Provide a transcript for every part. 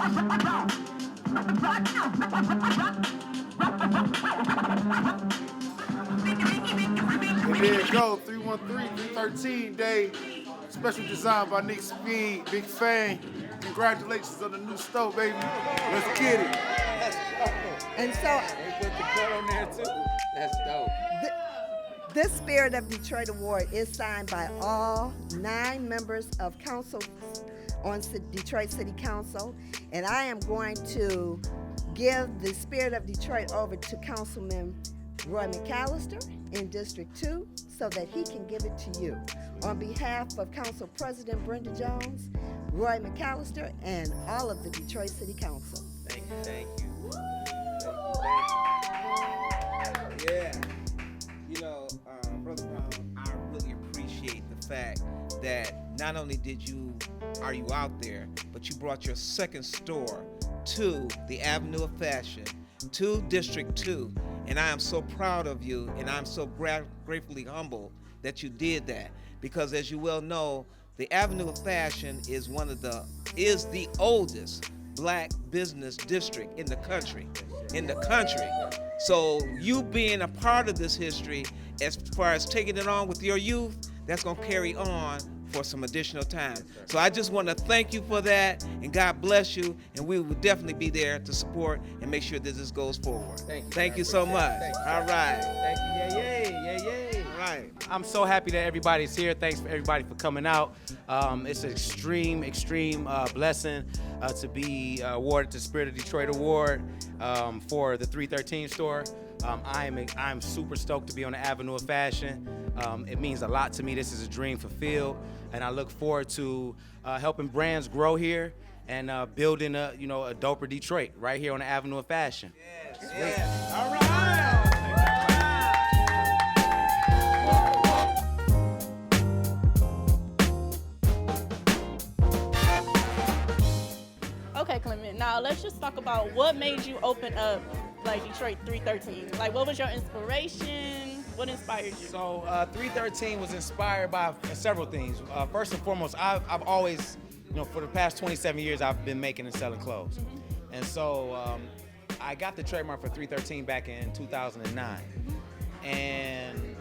And there you go, 313, 313 day. Special design by Nick Speed, Big Fang. Congratulations on the new stove, baby. Let's get it. And so They put the cut on there too. That's dope. this Spirit of Detroit Award is signed by all 9 members of council on Detroit City Council. And I am going to give the Spirit of Detroit over to Councilman Roy McAllister in District 2 so that he can give it to you. On behalf of Council President Brenda Jones, Roy McAllister, and all of the Detroit City Council. Thank you, thank you. Yeah. You know, Brother Brown, I really appreciate the fact that not only are you out there, but you brought your second store to the Avenue of Fashion, to District 2. And I am so proud of you, and I'm so gratefully humbled that you did that. Because as you well know, the Avenue of Fashion is is the oldest black business district in the country. So you being a part of this history, as far as taking it on with your youth, that's gonna carry on for some additional time. So I just want to thank you for that, and God bless you, and we will definitely be there to support and make sure that this goes forward. Thank you so much. All right. Thank you. Yay. All right. I'm so happy that everybody's here. Thanks for everybody for coming out. It's an extreme blessing to be awarded the Spirit of Detroit Award for the 313 store. I'm super stoked to be on the Avenue of Fashion. It means a lot to me. This is a dream fulfilled, and I look forward to helping brands grow here and building a doper Detroit right here on the Avenue of Fashion. Yes. All right. Okay, Clement, now let's just talk about what made you open up like Detroit 313. Like, what was your inspiration? What inspired you? So 313 was inspired by several things. First and foremost, I've always, for the past 27 years, I've been making and selling clothes. Mm-hmm. And so I got the trademark for 313 back in 2009. And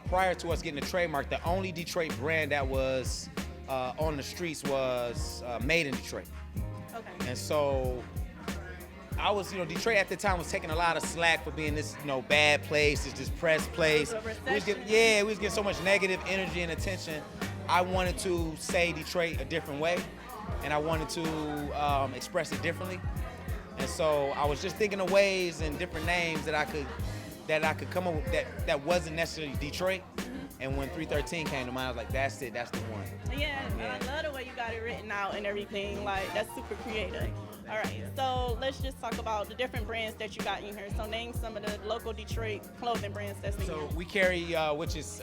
prior to us getting the trademark, the only Detroit brand that was on the streets was made in Detroit. Okay. And so I was, Detroit at the time was taking a lot of slack for being this, bad place, this depressed place. We was getting so much negative energy and attention. I wanted to say Detroit a different way, and I wanted to express it differently. And so I was just thinking of ways and different names that I could come up with that wasn't necessarily Detroit. And when 313 came to mind, I was like, that's it, that's the one. Yeah, I love the way you got it written out and everything. Like, that's super creative. All right, so let's just talk about the different brands that you got in here. So name some of the local Detroit clothing brands that's in here. So we carry, which is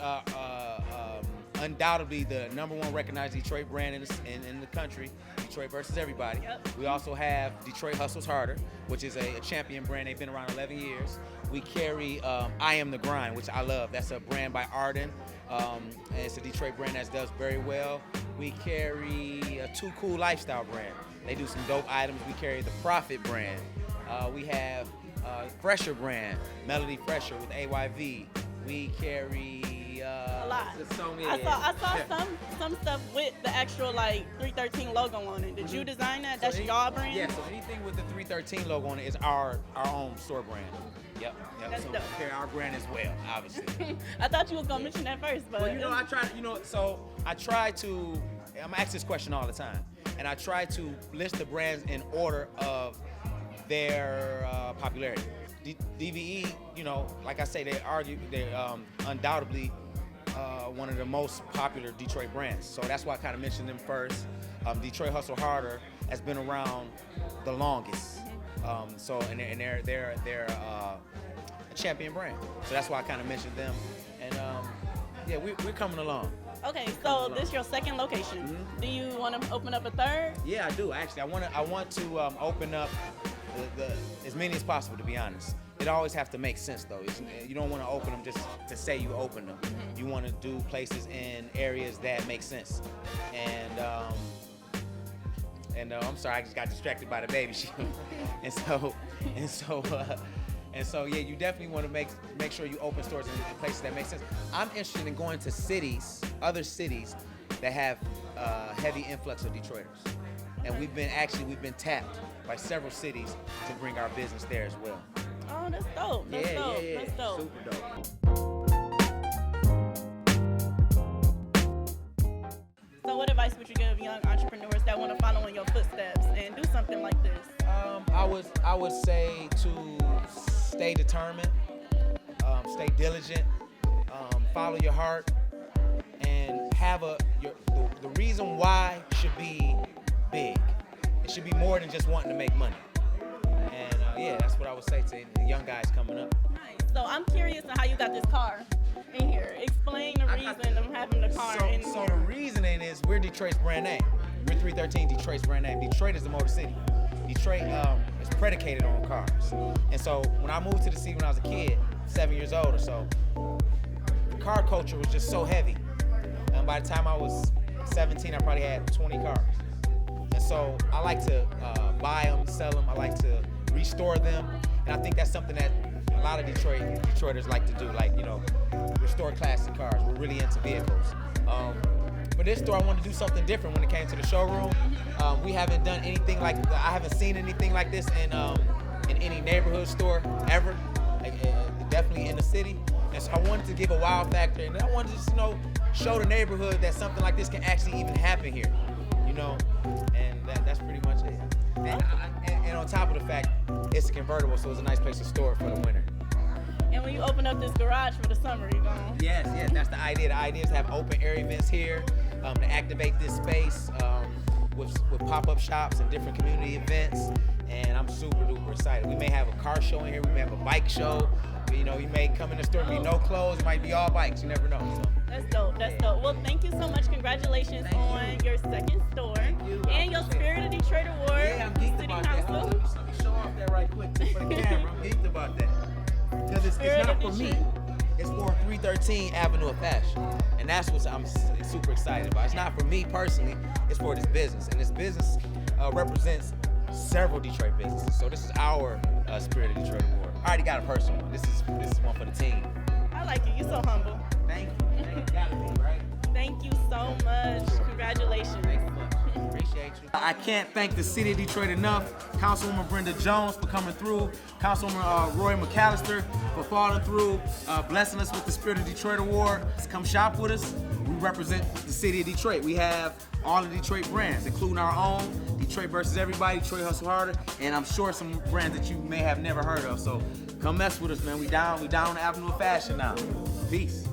undoubtedly the #1 recognized Detroit brand in the country, Detroit versus everybody. Yep. We also have Detroit Hustles Harder, which is a champion brand. They've been around 11 years. We carry I Am the Grind, which I love. That's a brand by Arden. And it's a Detroit brand that does very well. We carry a Too Cool Lifestyle brand. They do some dope items. We carry the Profit brand. We have Fresher brand, Melody Fresher with AYV. We carry a lot. So many. I saw some stuff with the actual 313 logo on it. Did you design that? That's y'all brand? Yeah, so anything with the 313 logo on it is our own store brand. Yep. That's so dope. we carry our brand as well, obviously. I thought you was gonna mention that first, but Well, I try to, I'm asked this question all the time, and I try to list the brands in order of their popularity. DVE, like I say, they're undoubtedly one of the most popular Detroit brands. So that's why I kind of mentioned them first. Detroit Hustle Harder has been around the longest. And they're a champion brand. So that's why I kind of mentioned them. And we're coming along. Okay, so this is your second location. Mm-hmm. Do you want to open up a third? Yeah, I do actually. I want to open up the as many as possible. To be honest, it always have to make sense though. You don't want to open them just to say you open them. Mm-hmm. You want to do places in areas that make sense. And And I'm sorry, I just got distracted by the baby. And so, yeah, you definitely want to make sure you open stores in places that make sense. I'm interested in going to cities, other cities that have heavy influx of Detroiters. And we've been tapped by several cities to bring our business there as well. Oh, that's dope. That's dope. Yeah. That's dope. Super dope. So what advice would you give young entrepreneurs that want to follow in your footsteps and do something like this? I would say to stay determined, stay diligent, follow your heart, and have the reason why should be big. It should be more than just wanting to make money. And yeah, that's what I would say to the young guys coming up. Nice. So I'm curious on how you got this car in here. Explain the reason of having the car in here. So the reasoning is we're Detroit's brand name. We're 313 Detroit's brand name. Detroit is the Motor City. Detroit is predicated on cars. And so when I moved to the city when I was a kid, 7 years old or so, the car culture was just so heavy. And by the time I was 17, I probably had 20 cars. And so I like to buy them, sell them. I like to restore them. And I think that's something that a lot of Detroiters like to do, like, restore classic cars. We're really into vehicles. For this store, I wanted to do something different when it came to the showroom. We haven't done anything I haven't seen anything like this in any neighborhood store ever, definitely in the city. And so I wanted to give a wow factor, and I wanted to just, show the neighborhood that something like this can actually even happen here, and that's pretty much it. And on top of the fact, it's a convertible, so it's a nice place to store it for the winter. And when you open up this garage for the summer, you going? Yes, that's the idea. The idea is to have open air events here, to activate this space with pop-up shops and different community events. And I'm super duper excited. We may have a car show in here. We may have a bike show. You may come in the store and be no clothes. It might be all bikes. You never know. So. That's dope. That's dope. Well, thank you so much. Congratulations on your second store and your Spirit of Detroit Award. Yeah, I'm geeked about that. Let me show off that right quick for the camera. I'm geeked about that. Because it's not for me. It's for 313 Avenue of Fashion. And that's what I'm super excited about. It's not for me personally. It's for this business. And this business represents several Detroit businesses. So this is our Spirit of Detroit Award. I already got a personal one. This is one for the team. I like it. You're so humble. Thank you. Gotta be, right? Thank you so much. Congratulations. Thank you much. Appreciate you. I can't thank the city of Detroit enough. Councilwoman Brenda Jones for coming through. Councilwoman Roy McAllister for following through, blessing us with the Spirit of Detroit Award. Come shop with us. We represent the city of Detroit. We have all the Detroit brands, including our own, Detroit versus everybody, Detroit Hustle Harder, and I'm sure some brands that you may have never heard of. So come mess with us, man. We down on the Avenue of Fashion now. Peace.